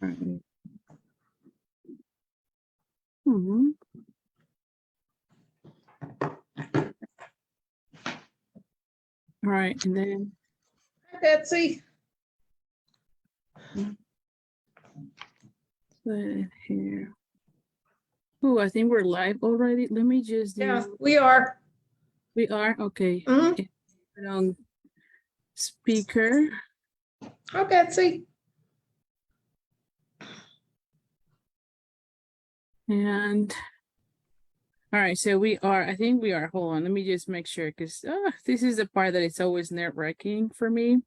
Right. Hmm. All right, and then Hi, Betsy. put it here. Oh, I think we're live already. Let me just do. Yeah, we are. We are okay. Mhm. Put on speaker. Hi, Betsy. And all right, so we are, I think we are, hold on, let me just make sure, because this is the part that it's always nerve-wracking for me.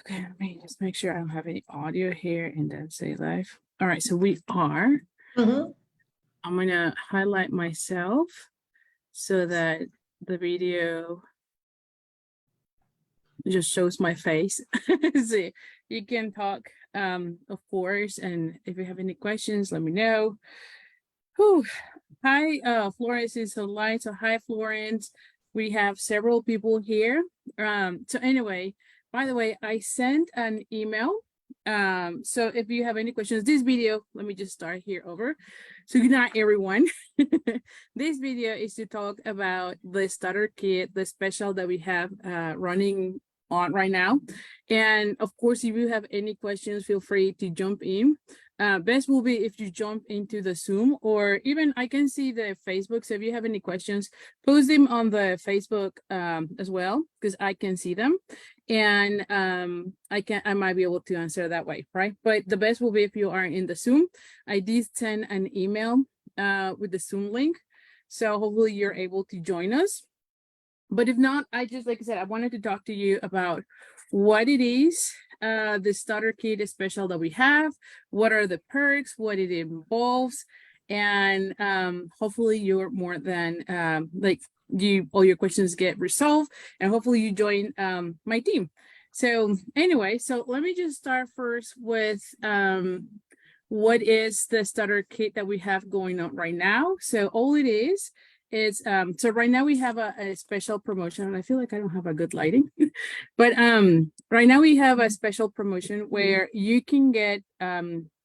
Okay, let me just make sure I don't have any audio here and then say live. All right, so we are. Mhm. I'm gonna highlight myself so that the video just shows my face. So you can talk, of course, and if you have any questions, let me know. Whew. Hi, Florence is online. So hi, Florence. We have several people here. So anyway, by the way, I sent an email. So if you have any questions, this video, let me just start here over. So good night, everyone. This video is to talk about the starter kit, the special that we have running on right now. And of course, if you have any questions, feel free to jump in. Best will be if you jump into the Zoom, or even I can see the Facebook. So if you have any questions, post them on the Facebook as well, because I can see them, and I might be able to answer that way, right? But the best will be if you are in the Zoom. I did send an email with the Zoom link, so hopefully you're able to join us. But if not, I just, like I said, I wanted to talk to you about what it is, the starter kit special that we have, what are the perks, what it involves, and hopefully you're more than like all your questions get resolved, and hopefully you join my team. So anyway, so let me just start first with what is the starter kit that we have going on right now. So all it is so right now we have a special promotion, and I feel like I don't have a good lighting. But right now we have a special promotion where you can get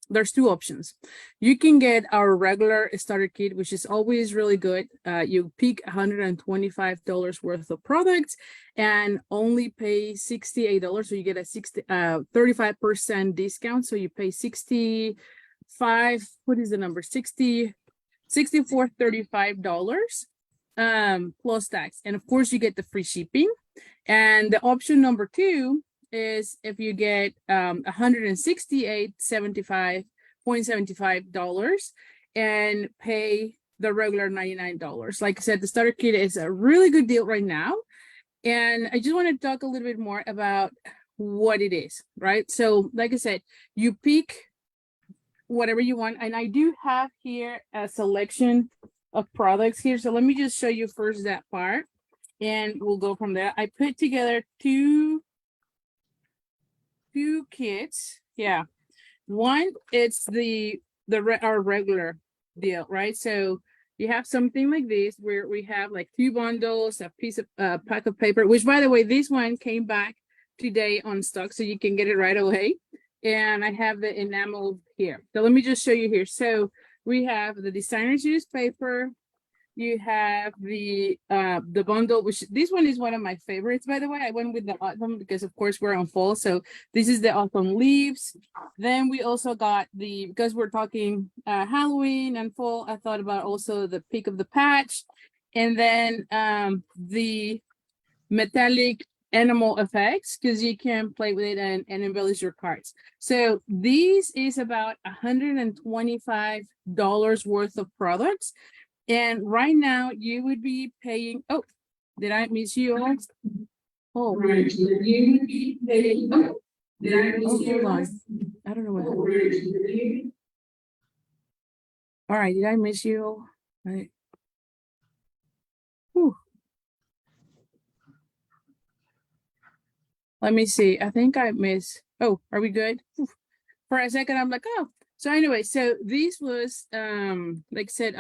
there's two options. You can get our regular starter kit, which is always really good. You pick $125 worth of products and only pay $68. So you get a 35% discount. So you pay 65, what is the number? $64.35 plus tax. And of course you get the free shipping. And the option number two is if you get $168.75 and pay the regular $99. Like I said, the starter kit is a really good deal right now. And I just want to talk a little bit more about what it is, right? So like I said, you pick whatever you want. And I do have here a selection of products here. So let me just show you first that part, and we'll go from there. I put together two kits. Yeah. One, it's our regular deal, right? So you have something like this where we have like two bundles, a piece of pack of paper, which by the way, this one came back today on stock, so you can get it right away. And I have the enamel here. So let me just show you here. So we have the designer's newspaper. You have the bundle, which this one is one of my favorites, by the way. I went with the autumn because of course we're on fall. So this is the autumn leaves. Then we also got because we're talking Halloween and fall, I thought about also the peak of the patch. And then the metallic animal effects, because you can play with it and embellish your cards. So this is about $125 worth of products. And right now you would be paying, oh, did I miss you all? Oh, right. You would be paying, did I miss you? Hold on. I don't know what happened. All right, did I miss you all? Right. Whew. Let me see. I think I missed. Oh, are we good? Whew. For a second, I'm like, oh. So anyway, so this was like I said,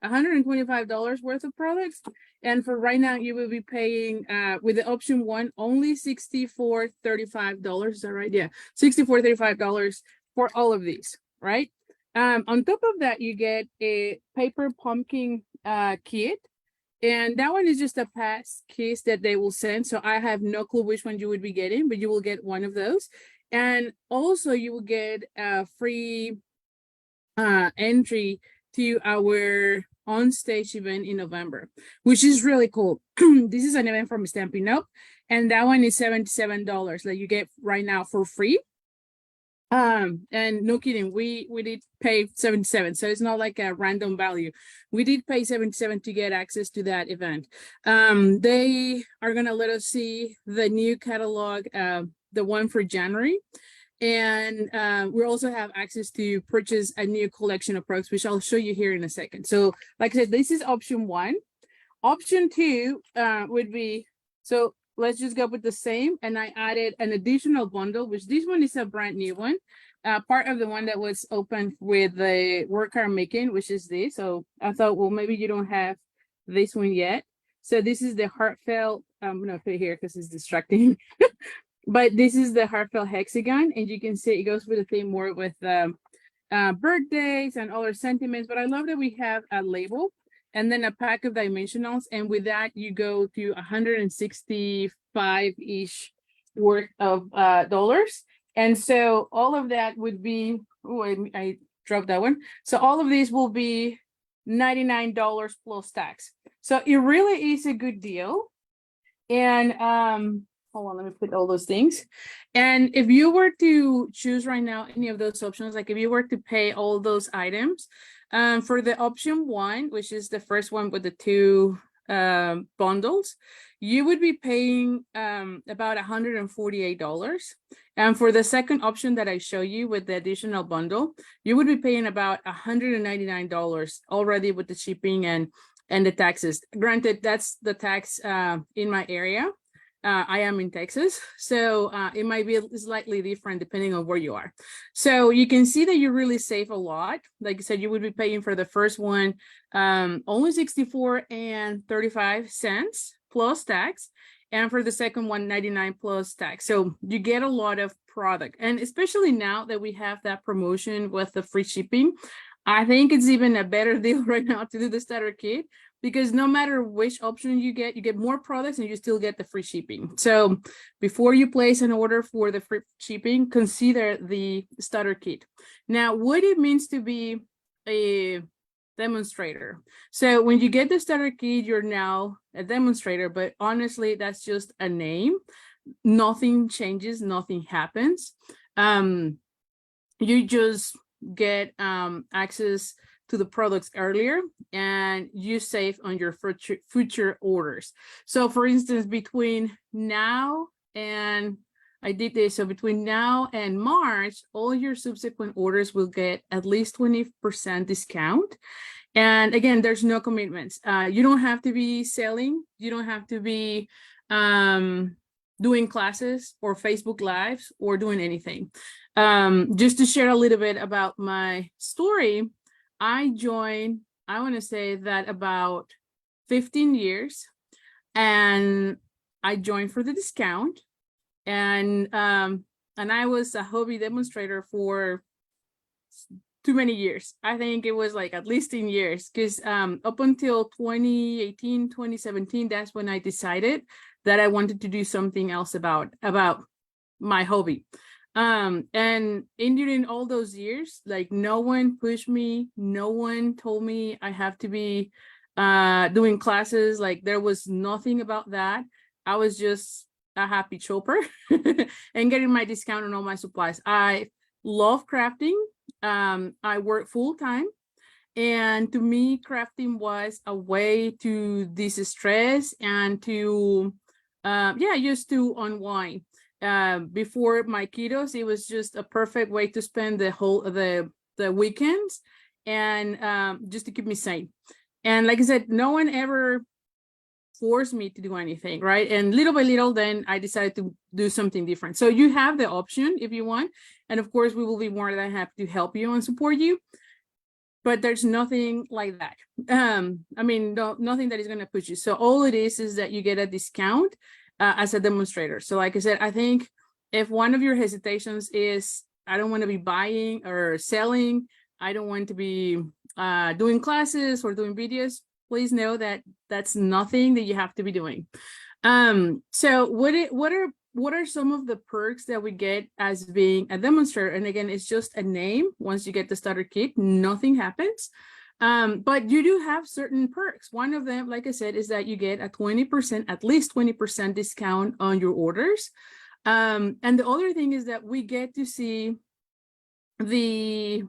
$125 worth of products. And for right now, you will be paying with the option one only $64.35. Is that right? Yeah, $64.35 for all of these, right? On top of that, you get a paper pumpkin kit. And that one is just a pass case that they will send. So I have no clue which one you would be getting, but you will get one of those. And also you will get a free entry to our on-stage event in November, which is really cool. This is an event from Stampin' Up, and that one is $77 that you get right now for free. And no kidding, we did pay 77, so it's not like a random value. We did pay 77 to get access to that event. They are gonna let us see the new catalog, the one for January. And we also have access to purchase a new collection of products, which I'll show you here in a second. So like I said, this is option one. Option two would be, so let's just go with the same. And I added an additional bundle, which this one is a brand new one. Part of the one that was open with the work I'm making, which is this. So I thought, well, maybe you don't have this one yet. So this is the heartfelt, I'm gonna put it here because it's distracting. But this is the heartfelt hexagon, and you can see it goes with the theme more with birthdays and other sentiments. But I love that we have a label and then a pack of dimensionals, and with that you go to 165-ish worth of dollars. And so all of that would be, oh, I dropped that one. So all of these will be $99 plus tax. So it really is a good deal. And hold on, let me put all those things. And if you were to choose right now any of those options, like if you were to pay all those items, for the option one, which is the first one with the two bundles, you would be paying about $148. And for the second option that I show you with the additional bundle, you would be paying about $199 already with the shipping and the taxes. Granted, that's the tax in my area. I am in Texas, so it might be slightly different depending on where you are. So you can see that you really save a lot. Like I said, you would be paying for the first one only $64.35 plus tax, and for the second one, $99 plus tax. So you get a lot of product, and especially now that we have that promotion with the free shipping, I think it's even a better deal right now to do the starter kit, because no matter which option you get more products and you still get the free shipping. So before you place an order for the free shipping, consider the starter kit. Now, what it means to be a demonstrator. So when you get the starter kit, you're now a demonstrator, but honestly, that's just a name. Nothing changes, nothing happens. You just get access to the products earlier, and you save on your future orders. So for instance, between now and I did this, so between now and March, all your subsequent orders will get at least 20% discount. And again, there's no commitments. You don't have to be selling. You don't have to be doing classes or Facebook Lives or doing anything. Just to share a little bit about my story, I joined, I want to say that about 15 years, and I joined for the discount, and I was a hobby demonstrator for too many years. I think it was like at least 10 years, because up until 2018, 2017, that's when I decided that I wanted to do something else about my hobby. And during all those years, like, no one pushed me, no one told me I have to be doing classes. Like, there was nothing about that. I was just a happy shopper and getting my discount on all my supplies. I love crafting. I work full-time, and to me, crafting was a way to distress and to just to unwind. Before my kiddos, it was just a perfect way to spend the weekends, and just to keep me sane. And like I said, no one ever forced me to do anything, right? And little by little, then I decided to do something different. So you have the option if you want, and of course we will be more than happy to help you and support you. but there's nothing like that. I mean, nothing that is going to push you. So all it is that you get a discount as a demonstrator. So like I said, I think if one of your hesitations is, I don't want to be buying or selling, I don't want to be doing classes or doing videos, please know that that's nothing that you have to be doing. So what are some of the perks that we get as being a demonstrator? And again, it's just a name. Once you get the starter kit, nothing happens. But you do have certain perks. One of them, like I said, is that you get a 20%, at least 20% discount on your orders. And the other thing is that we get to see the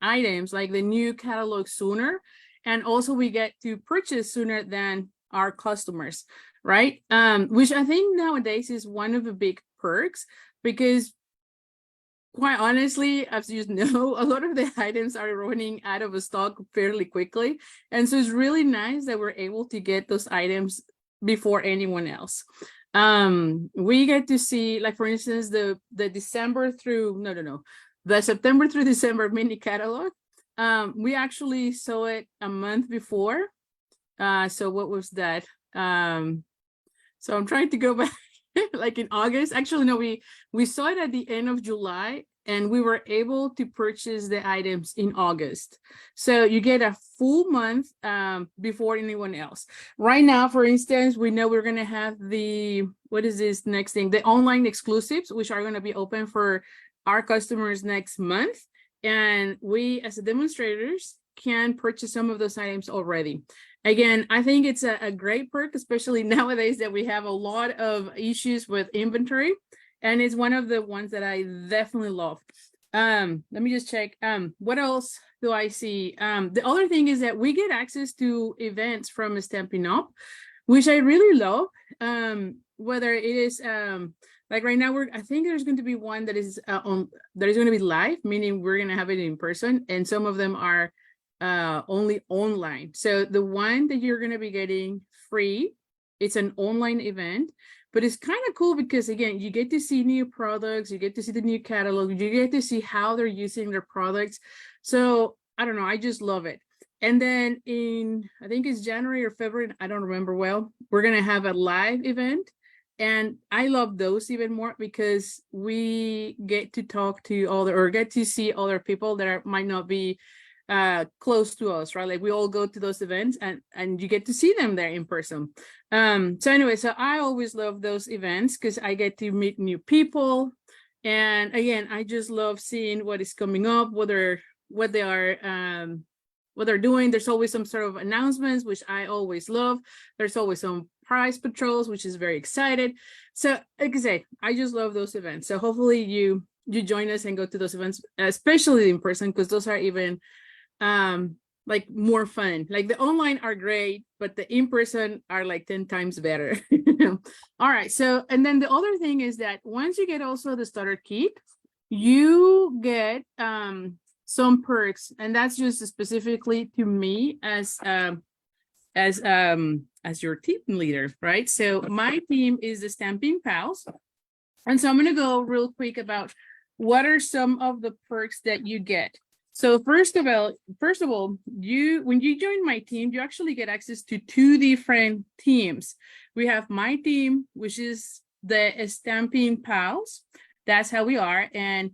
items, like the new catalog, sooner. And also we get to purchase sooner than our customers, right? Which I think nowadays is one of the big perks, because quite honestly, as you know, a lot of the items are running out of stock fairly quickly. And so it's really nice that we're able to get those items before anyone else. We get to see, like, for instance, the December through, the September through December mini catalog. We actually saw it a month before. So what was that? So I'm trying to go back like in August. Actually, no, we saw it at the end of July, and we were able to purchase the items in August. So you get a full month before anyone else. Right now, for instance, we know we're going to have what is this next thing? The online exclusives, which are going to be open for our customers next month. And we, as demonstrators, can purchase some of those items already. Again, I think it's a great perk, especially nowadays that we have a lot of issues with inventory. And it's one of the ones that I definitely love. Let me just check. What else do I see? The other thing is that we get access to events from Stampin' Up, which I really love. Whether it is like right now, I think there's going to be one that is going to be live, meaning we're going to have it in person, and some of them are only online. So the one that you're going to be getting free, it's an online event, but it's kind of cool because, again, you get to see new products, you get to see the new catalog, you get to see how they're using their products. So I don't know, I just love it. And then I think it's January or February, I don't remember well, we're going to have a live event. And I love those even more because we get to talk to or get to see other people that might not be close to us, right? Like we all go to those events and you get to see them there in person. So anyway, so I always love those events because I get to meet new people. And again, I just love seeing what is coming up, what they are doing. There's always some sort of announcements, which I always love. There's always some prize patrols, which is very excited. So like I say, I just love those events. So hopefully you join us and go to those events, especially in person, because those are even like more fun. Like the online are great, but the in-person are like 10 times better. All right. So, and then the other thing is that once you get also the starter kit, you get some perks, and that's just specifically to me as your team leader, right? So my team is the Stamping Pals. And so I'm going to go real quick about what are some of the perks that you get. So first of all, when you join my team, you actually get access to 2 different teams. We have my team, which is the Stamping Pals. That's how we are. And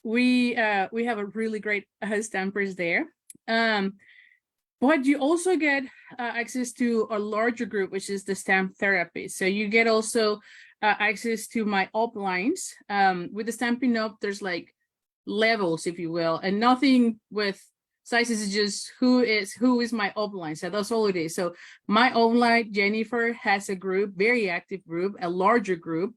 we have a really great stampers there. But you also get access to a larger group, which is the Stamp Therapy. So you get also access to my uplines. With the Stampin' Up, there's like levels, if you will, and nothing with sizes, is just who is my upline. So that's all it is. So my upline, Jennifer, has a group, very active group, a larger group.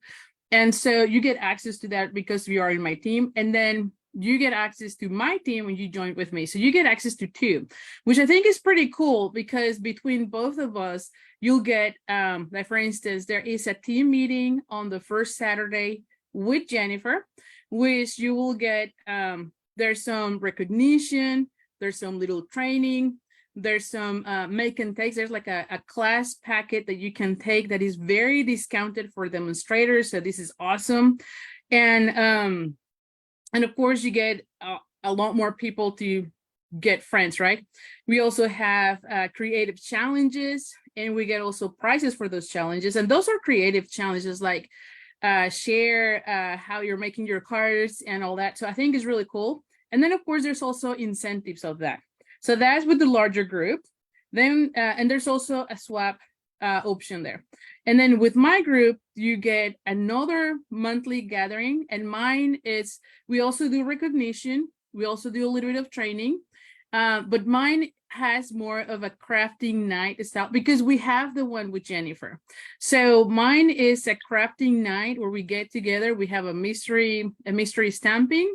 And so you get access to that because you are in my team. And then you get access to my team when you join with me. So you get access to 2, which I think is pretty cool because between both of us, you'll get, like for instance, there is a team meeting on the first Saturday with Jennifer, which you will get, there's some recognition, there's some little training, there's some make and takes. There's like a class packet that you can take that is very discounted for demonstrators. So this is awesome. And of course you get a lot more people to get friends, right? We also have creative challenges, and we get also prizes for those challenges. And those are creative challenges, like share how you're making your cards and all that. So I think it's really cool. And then of course there's also incentives of that. So that's with the larger group. Then and there's also a swap option there. And then with my group, you get another monthly gathering, and mine is, we also do recognition, we also do a little bit of training, but mine has more of a crafting night style, because we have the one with Jennifer. So mine is a crafting night where we get together, we have a mystery stamping,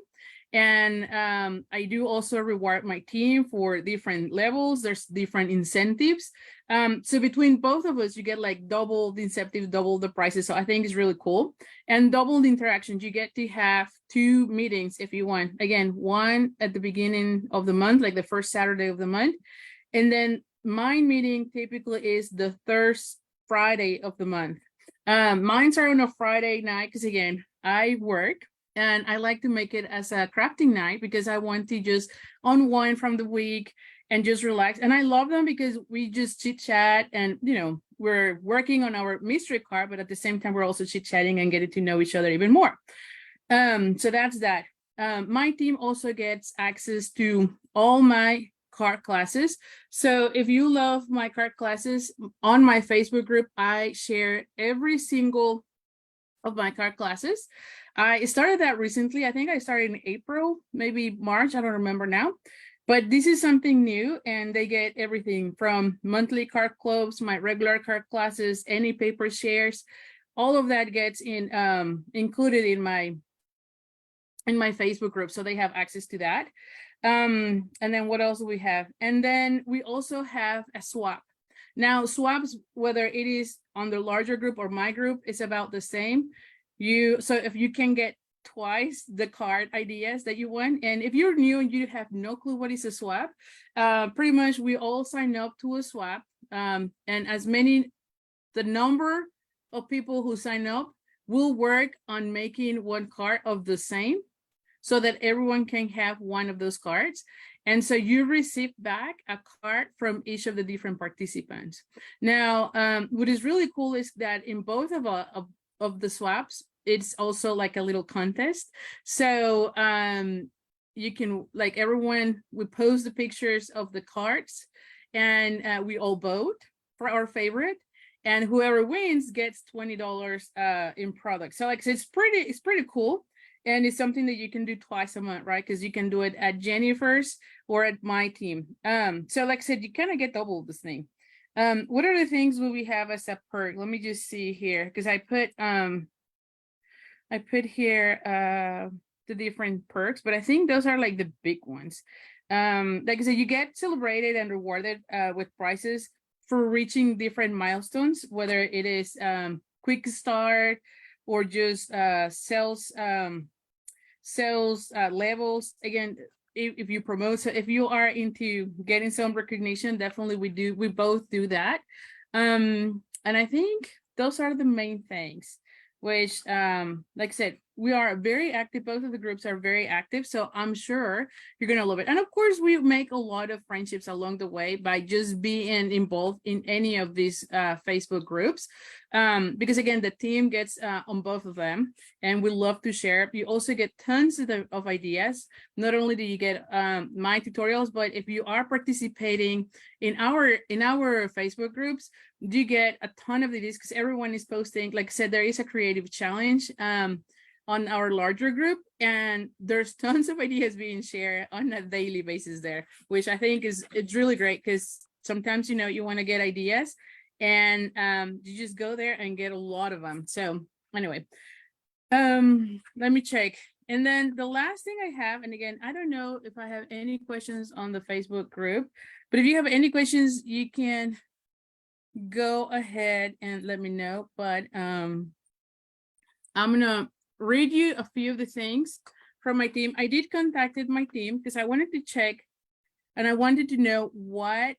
and I do also reward my team for different levels. There's different incentives. So between both of us, you get like double the incentives, double the prices. So I think it's really cool. And double the interactions. You get to have 2 meetings if you want. Again, one at the beginning of the month, like the first Saturday of the month. And then my meeting typically is the first Friday of the month. Mine's are on a Friday night because, again, I work. And I like to make it as a crafting night because I want to just unwind from the week and just relax. And I love them because we just chit chat, and we're working on our mystery card, but at the same time we're also chit chatting and getting to know each other even more. So that's that. My team also gets access to all my card classes. So if you love my card classes, on my Facebook group, I share every single of my card classes. I started that recently. I think I started in April, maybe March. I don't remember now. But this is something new, and they get everything from monthly card clubs, my regular card classes, any paper shares. All of that gets included in my Facebook group, so they have access to that. And then what else do we have? And then we also have a swap. Now, swaps, whether it is on the larger group or my group, is about the same. So if you can get twice the card ideas that you want, and if you're new and you have no clue what is a swap, pretty much we all sign up to a swap, and the number of people who sign up will work on making one card of the same, so that everyone can have one of those cards. And so you receive back a card from each of the different participants. Now, what is really cool is that in both of the swaps, it's also like a little contest. So you can, like, everyone, we post the pictures of the cards, and we all vote for our favorite, and whoever wins gets $20 in product. So like, it's pretty cool. And it's something that you can do twice a month, right? Because you can do it at Jennifer's or at my team. So like I said, you kind of get double this thing. What are the things will we have as a perk? Let me just see here, because I put here the different perks, but I think those are like the big ones. Like I said, you get celebrated and rewarded with prizes for reaching different milestones, whether it is quick start or just sales levels. Again, if you promote, so if you are into getting some recognition, definitely we both do that. And I think those are the main things, which like I said, we are very active. Both of the groups are very active, so I'm sure you're gonna love it. And of course, we make a lot of friendships along the way by just being involved in any of these Facebook groups, because again, the team gets on both of them, and we love to share. You also get tons of ideas. Not only do you get my tutorials, but if you are participating in our Facebook groups, you get a ton of ideas, because everyone is posting. Like I said, there is a creative challenge on our larger group, and there's tons of ideas being shared on a daily basis there, which I think it's really great, because sometimes you want to get ideas, and you just go there and get a lot of them. So anyway, let me check. And then the last thing I have, and again, I don't know if I have any questions on the Facebook group, but if you have any questions, you can go ahead and let me know. But I'm gonna read you a few of the things from my team. I did contacted my team because I wanted to check, and I wanted to know what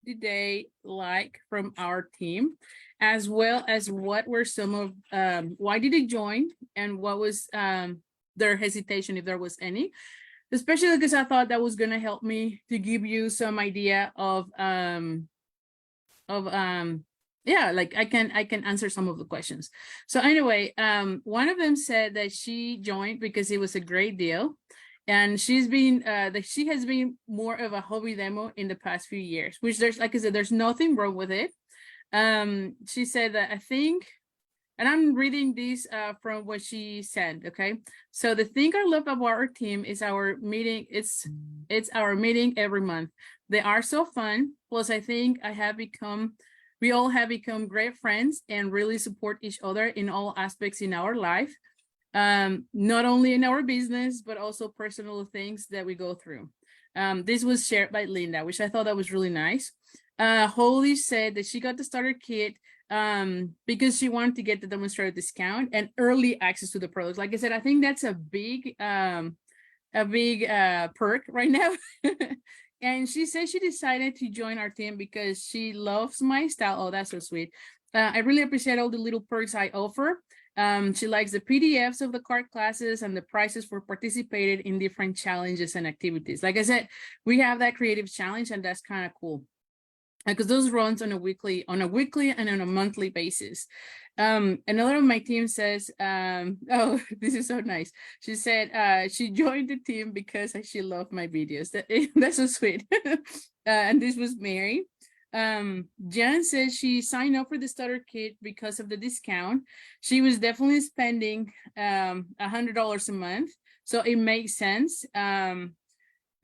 did they like from our team, as well as what were some of why did they join, and what was their hesitation, if there was any. especially because I thought that was going to help me to give you some idea of yeah, like I can answer some of the questions. So anyway, one of them said that she joined because it was a great deal, and she has been more of a hobby demo in the past few years, which there's, like I said, there's nothing wrong with it. She said that, I think, and I'm reading this from what she said. Okay, so the thing I love about our team is our meeting. It's our meeting every month. They are so fun. Plus, I think we all have become great friends and really support each other in all aspects in our life. Not only in our business, but also personal things that we go through. This was shared by Linda, which I thought that was really nice. Holly said that she got the starter kit because she wanted to get the demonstrator discount and early access to the products. Like I said, I think that's a big perk right now. And she said she decided to join our team because she loves my style. Oh, that's so sweet. I really appreciate all the little perks I offer. She likes the PDFs of the card classes and the prices for participating in different challenges and activities. Like I said, we have that creative challenge, and that's kind of cool because those runs on a weekly and on a monthly basis. Another of my team says, oh, this is so nice. She said she joined the team because she loved my videos. That's so sweet. And this was Mary. Jan says she signed up for the starter kit because of the discount. She was definitely spending $100 a month, so it makes sense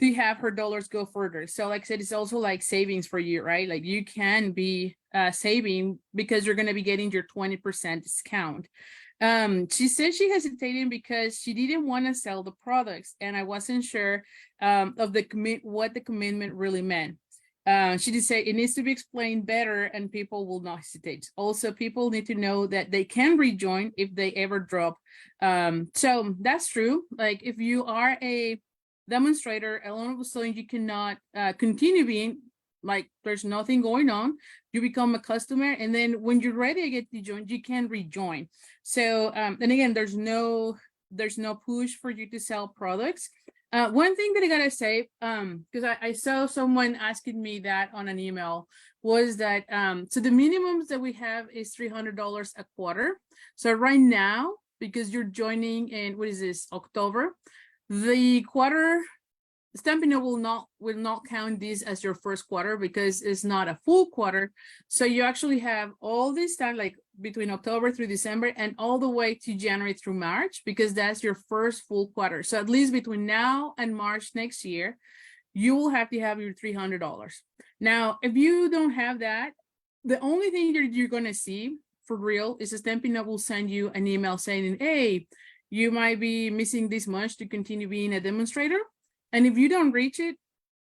to have her dollars go further. So like I said, it's also like savings for you, right? Like you can be saving because you're going to be getting your 20% discount. She said she hesitated because she didn't want to sell the products, and I wasn't sure of what the commitment really meant. She did say it needs to be explained better and people will not hesitate. Also, people need to know that they can rejoin if they ever drop. So that's true. Like if you are a demonstrator and all of a sudden you cannot continue being, like there's nothing going on, you become a customer, and then when you're ready to get to join, you can rejoin. So and again, there's no push for you to sell products. One thing that I gotta say, because I saw someone asking me that on an email, was that so the minimums that we have is $300 a quarter. So right now, because you're joining in, what is this, October, the quarter Stampin' Up will not count this as your first quarter because it's not a full quarter. So you actually have all this time, like between October through December and all the way to January through March, because that's your first full quarter. So at least between now and March next year, you will have to have your $300. Now, if you don't have that, the only thing that you're going to see for real is Stampin' Up will send you an email saying, hey, you might be missing this much to continue being a demonstrator. And if you don't reach it,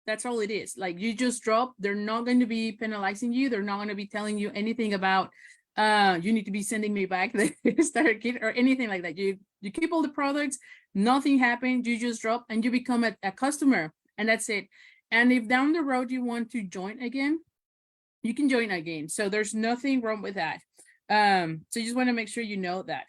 that's all it is. Like you just drop, they're not going to be penalizing you. They're not going to be telling you anything about, you need to be sending me back the starter kit or anything like that. You keep all the products, nothing happened, you just drop and you become a customer, and that's it. And if down the road you want to join again, you can join again. So there's nothing wrong with that. So you just want to make sure you know that.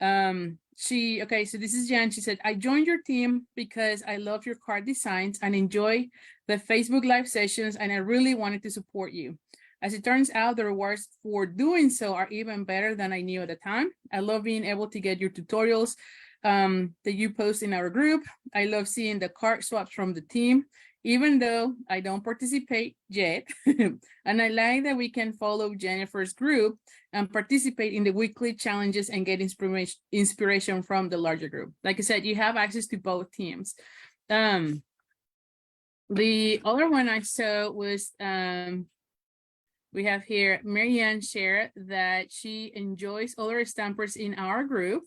Okay, so this is Jan. She said, I joined your team because I love your card designs and enjoy the Facebook live sessions, and I really wanted to support you. As it turns out, the rewards for doing so are even better than I knew at the time. I love being able to get your tutorials that you post in our group. I love seeing the card swaps from the team, even though I don't participate yet. And I like that we can follow Jennifer's group and participate in the weekly challenges and get inspiration from the larger group. Like I said, you have access to both teams. The other one I saw was, we have here, Marianne shared that she enjoys other stampers in our group.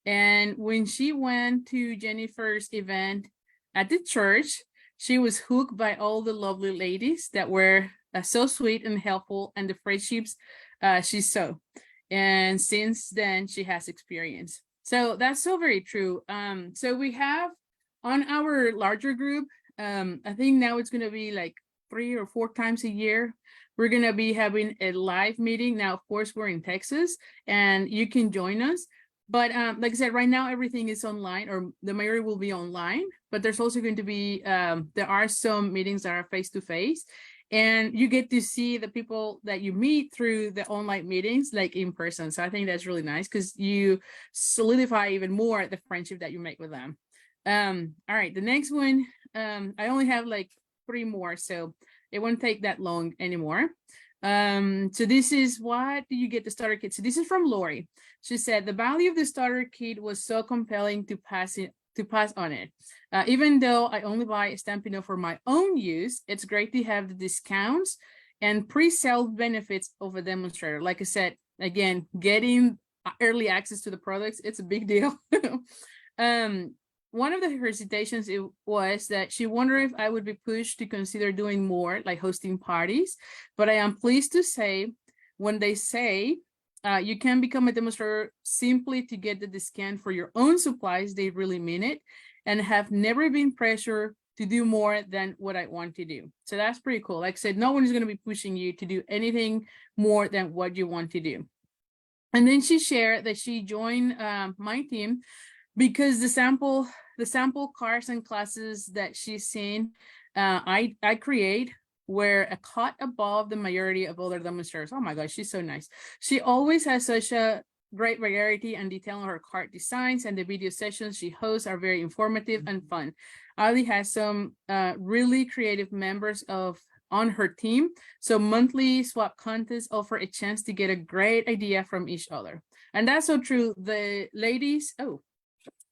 And when she went to Jennifer's event at the church, she was hooked by all the lovely ladies that were so sweet and helpful, and the friendships she saw. And since then, she has experience. So that's so very true. So we have on our larger group, I think now it's going to be like 3 or 4 times a year. We're going to be having a live meeting. Now, of course, we're in Texas and you can join us. But like I said, right now everything is online, or the majority will be online, but there's also going to be there are some meetings that are face to face, and you get to see the people that you meet through the online meetings like in person. So I think that's really nice because you solidify even more the friendship that you make with them. All right, the next one, I only have like 3 more, so it won't take that long anymore. So this is, what do you get the starter kit? So this is from Lori. She said the value of the starter kit was so compelling to pass on it. Even though I only buy Stampin' Up! For my own use, it's great to have the discounts and pre-sale benefits of a demonstrator. Like I said, again, getting early access to the products, it's a big deal. One of the hesitations was that she wondered if I would be pushed to consider doing more, like hosting parties. But I am pleased to say, when they say you can become a demonstrator simply to get the discount for your own supplies, they really mean it, and have never been pressured to do more than what I want to do. So that's pretty cool. Like I said, no one is going to be pushing you to do anything more than what you want to do. And then she shared that she joined my team because the sample cards and classes that she's seen I create were a cut above the majority of other demonstrators. Oh my gosh, she's so nice. She always has such a great variety and detail on her card designs, and the video sessions she hosts are very informative and fun. Ali has some really creative members on her team, so monthly swap contests offer a chance to get a great idea from each other. And that's so true. The ladies, oh,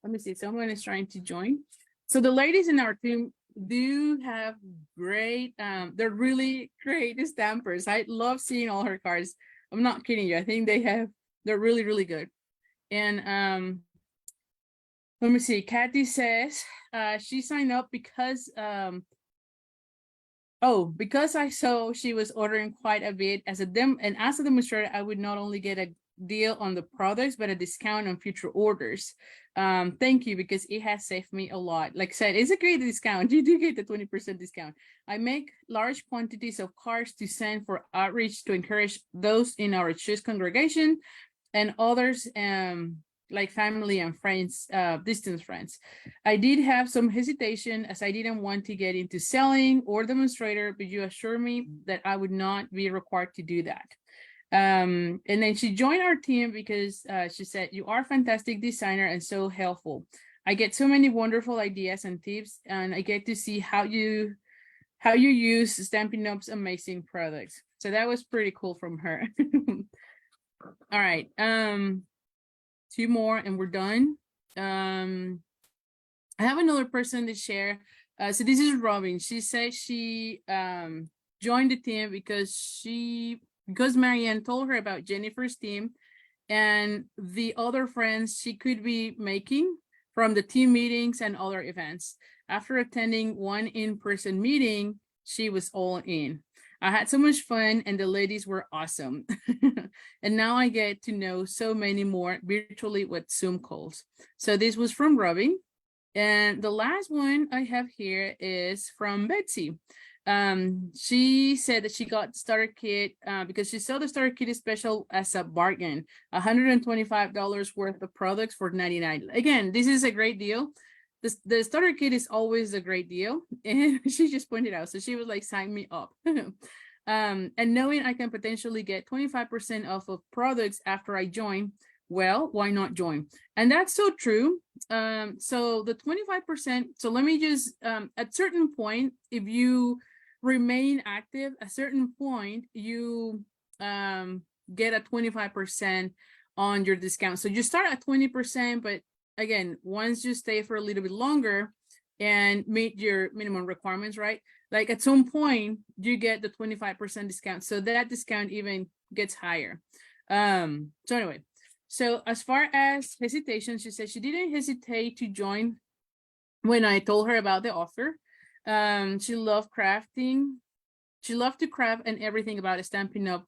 let me see, someone is trying to join. So the ladies in our team do have great, they're really great stampers. I love seeing all her cards. I'm not kidding you. I think they're really, really good. And let me see, Kathy says she signed up because because I saw she was ordering quite a bit as a demonstrator, I would not only get a deal on the products, but a discount on future orders. Thank you, because it has saved me a lot. Like I said, it's a great discount. You do get the 20% discount. I make large quantities of cards to send for outreach to encourage those in our church congregation and others, like family and friends, distant friends. I did have some hesitation as I didn't want to get into selling or demonstrator, but you assured me that I would not be required to do that. And then she joined our team because she said, you are a fantastic designer and so helpful. I get so many wonderful ideas and tips, and I get to see how you use Stampin' Up's amazing products. So that was pretty cool from her. All right, 2 more and we're done. I have another person to share. So this is Robin. She said she joined the team because Marianne told her about Jennifer's team and the other friends she could be making from the team meetings and other events. After attending one in-person meeting, she was all in. I had so much fun and the ladies were awesome. And now I get to know so many more virtually with Zoom calls. So this was from Robin. And the last one I have here is from Betsy. She said that she got the starter kit because she saw the starter kit is special as a bargain, $125 worth of products for $99. Again, this is a great deal. The starter kit is always a great deal, and she just pointed out, so she was like, sign me up. And knowing I can potentially get 25% off of products after I join, well, why not join? And that's so true. So the 25%, so let me just at certain point, if you remain active, at certain point you get a 25% on your discount. So you start at 20%, but again, once you stay for a little bit longer and meet your minimum requirements, right? Like at some point you get the 25% discount. So that discount even gets higher. So anyway, so as far as hesitation, she said she didn't hesitate to join when I told her about the offer. She loved crafting. She loved to craft and everything about Stampin' Up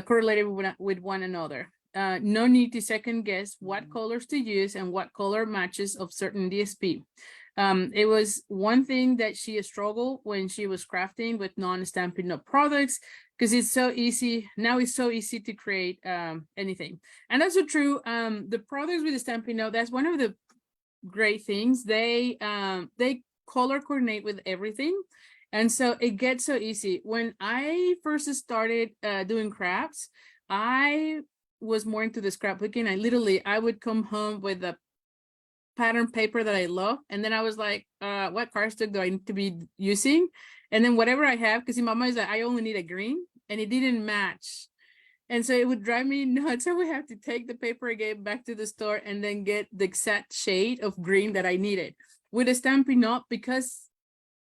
correlated with one another. No need to second guess what colors to use and what color matches of certain DSP. It was one thing that she struggled when she was crafting with non-Stampin' Up! Products, because it's so easy. Now it's so easy to create anything. And that's so true. The products with the Stampin' Up!, that's one of the great things. They color coordinate with everything. And so it gets so easy. When I first started doing crafts, I was more into the scrapbooking. I would come home with a pattern paper that I love. And then I was like, what cardstock do I need to be using? And then whatever I have, because my mom is like, I only need a green, and it didn't match. And so it would drive me nuts. I would have to take the paper again back to the store and then get the exact shade of green that I needed. With a Stampin' Up!, because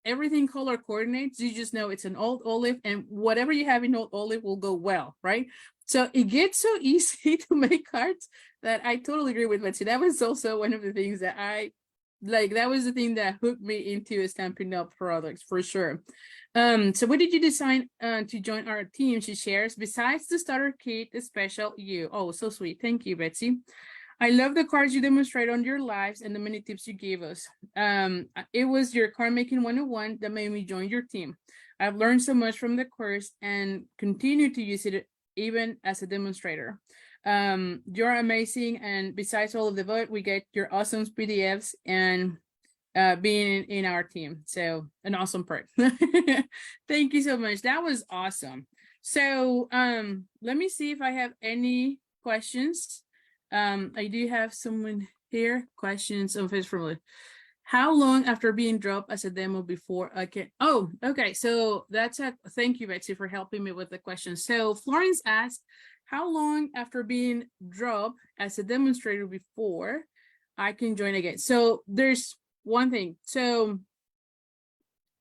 everything color coordinates, you just know it's an old olive, and whatever you have in old olive will go well, right? So it gets so easy to make cards that I totally agree with Betsy. That was also one of the things that I like. That was the thing that hooked me into a Stampin' Up! Products for sure. So what did you decide to join our team? She shares, besides the starter kit, the special you. Oh, so sweet. Thank you, Betsy. I love the cards you demonstrate on your lives and the many tips you gave us. It was your card making 101 that made me join your team. I've learned so much from the course and continue to use it even as a demonstrator. You're amazing, and besides all of the vote, we get your awesome PDFs and being in our team. So an awesome part. Thank you so much. That was awesome. So let me see if I have any questions. I do have someone here. Questions of his from how long after being dropped as a demo before I can? Oh, okay. So that's a thank you, Betsy, for helping me with the question. So Florence asked, how long after being dropped as a demonstrator before I can join again? So there's one thing. So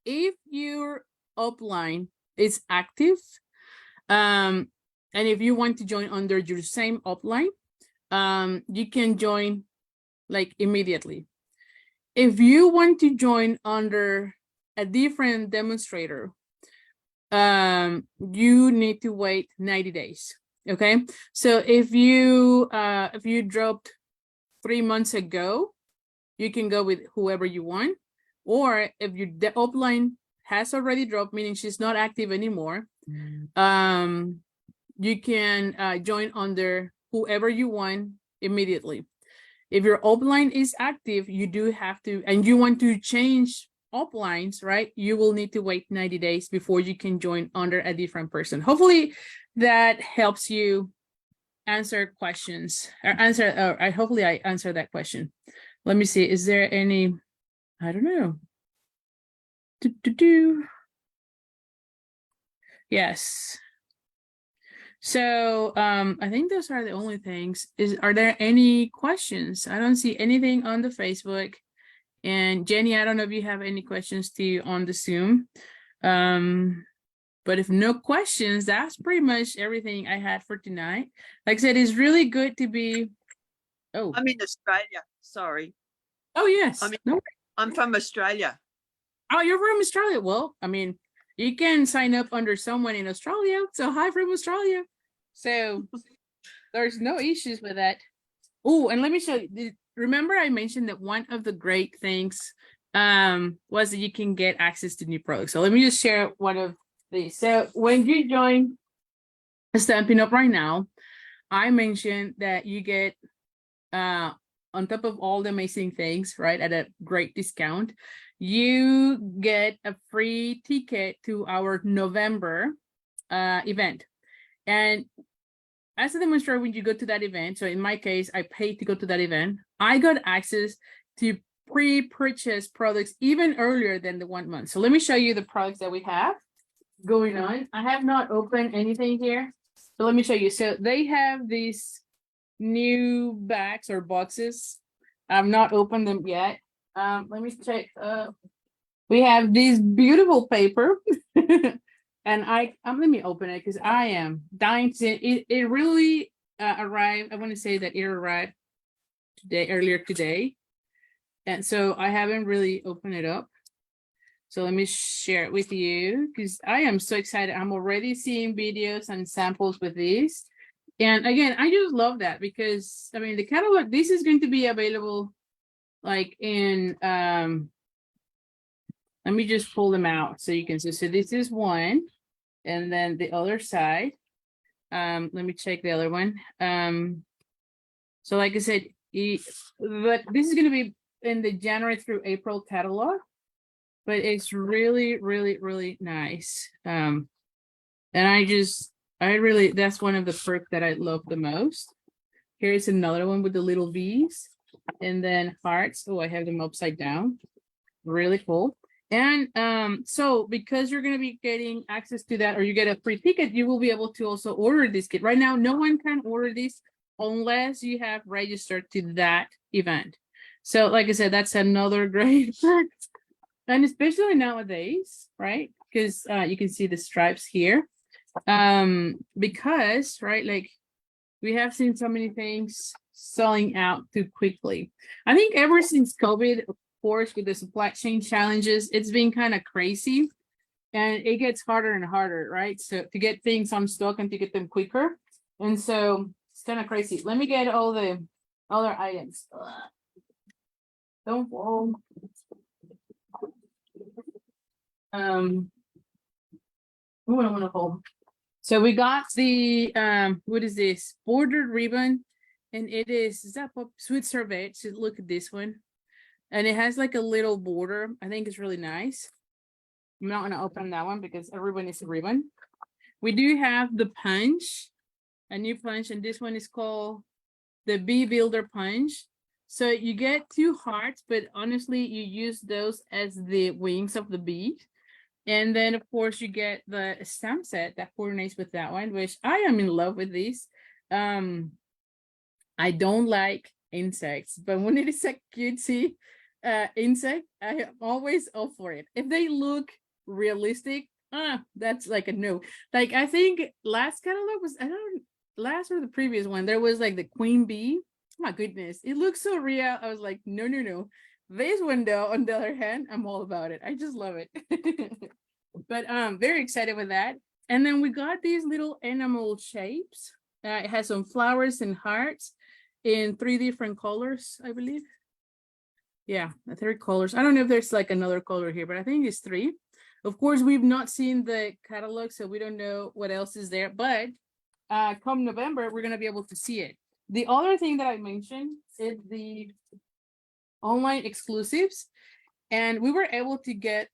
if your upline is active, and if you want to join under your same upline, you can join like immediately. If you want to join under a different demonstrator, you need to wait 90 days. Okay, so if you dropped 3 months ago, you can go with whoever you want. Or if your upline has already dropped, meaning she's not active anymore, you can join under whoever you want immediately. If your upline is active, you do have to, and you want to change uplines, right? You will need to wait 90 days before you can join under a different person. Hopefully that helps you answer questions or hopefully I answered that question. Let me see. Is there any, I don't know. Yes. So I think those are the only things. Are there any questions? I don't see anything on the Facebook. And Jenny, I don't know if you have any questions to you on the Zoom. But if no questions, that's pretty much everything I had for tonight. Like I said, it's really good to be. Oh, I'm in Australia. Sorry. oh yes. I'm from Australia. Oh, you're from Australia. Well, I mean, you can sign up under someone in Australia. So hi from Australia. So there's no issues with that. Oh, and let me show you. Remember I mentioned that one of the great things was that you can get access to new products. So let me just share one of these. So when you join Stampin' Up! Right now, I mentioned that you get on top of all the amazing things, right, at a great discount, you get a free ticket to our November event. And as a demonstrator, when you go to that event, so in my case, I paid to go to that event, I got access to pre-purchase products even earlier than the 1 month. So let me show you the products that we have going on. I have not opened anything here. So let me show you. So they have these new bags or boxes. I've not opened them yet. Let me check. We have this beautiful paper. And let me open it because I am dying to see it really arrived. I want to say that it arrived earlier today. And so I haven't really opened it up. So let me share it with you because I am so excited. I'm already seeing videos and samples with these. And again, I just love that because I mean the catalog, this is going to be available like in Let me just pull them out so you can see. So this is one, and then the other side. Let me check the other one. So like I said, but this is going to be in the January through April catalog, but it's really, really, really nice. And that's one of the perks that I love the most. Here's another one with the little V's and then hearts. Oh, I have them upside down. Really cool. And so because you're going to be getting access to that, or you get a free ticket, you will be able to also order this kit. Right now, no one can order this unless you have registered to that event. So like I said, that's another great perk. And especially nowadays, right? Because you can see the stripes here. Because, right, like we have seen so many things selling out too quickly. I think ever since COVID, of course, with the supply chain challenges, it's been kind of crazy and it gets harder and harder, right? So to get things on stock and to get them quicker. And so it's kind of crazy. Let me get all the other items. Don't fall. What do I want to hold? So we got the what is this bordered ribbon, and is that sweet sorbet? So look at this one, and it has like a little border. I think it's really nice. I'm not gonna open that one because everyone is a ribbon. We do have the punch, a new punch, and this one is called the Bee Builder punch. So you get 2 hearts, but honestly, you use those as the wings of the bee. And then, of course, you get the stamp set that coordinates with that one, which I am in love with these. I don't like insects, but when it is a cutesy insect, I am always up for it. If they look realistic, that's like a no. Like, I think last catalog was, last or the previous one, there was like the queen bee. Oh my goodness, it looks so real. I was like, no, no, no. This one, though, on the other hand, I'm all about it. I just love it. But very excited with that. And then we got these little animal shapes. It has some flowers and hearts in 3 different colors, I believe. Yeah, 3 colors. I don't know if there's like another color here, but I think it's 3. Of course, we've not seen the catalog, so we don't know what else is there. But come November, we're going to be able to see it. The other thing that I mentioned is the online exclusives, and we were able to get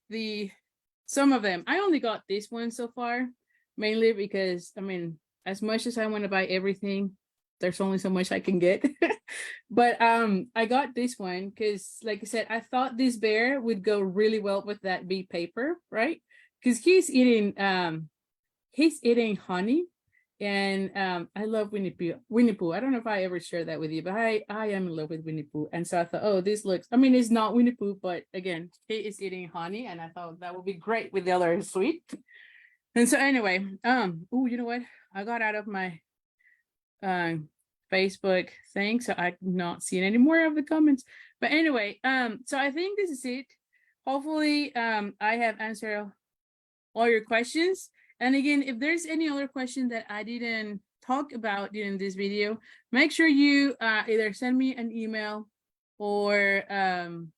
some of them. I only got this one so far, mainly because, I mean, as much as I want to buy everything, there's only so much I can get. But I got this one because, like I said, I thought this bear would go really well with that bee paper, right? Because he's eating honey. And I love Winnie Pooh. I don't know if I ever shared that with you, but I am in love with Winnie Pooh. And so I thought, oh, this looks, I mean, it's not Winnie Pooh, but again, he is eating honey, and I thought that would be great with the other sweet. And so anyway, oh, you know what? I got out of my Facebook thing, so I'm not seeing any more of the comments. But anyway, so I think this is it. Hopefully, I have answered all your questions. And again, if there's any other question that I didn't talk about during this video, make sure you either send me an email or send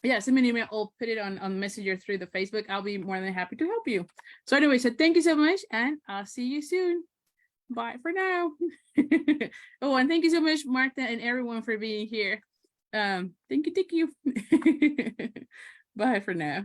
me an email or put it on Messenger through the Facebook. I'll be more than happy to help you. So anyway, so thank you so much, and I'll see you soon. Bye for now. Oh, and thank you so much, Martha, and everyone for being here. Thank you. Bye for now.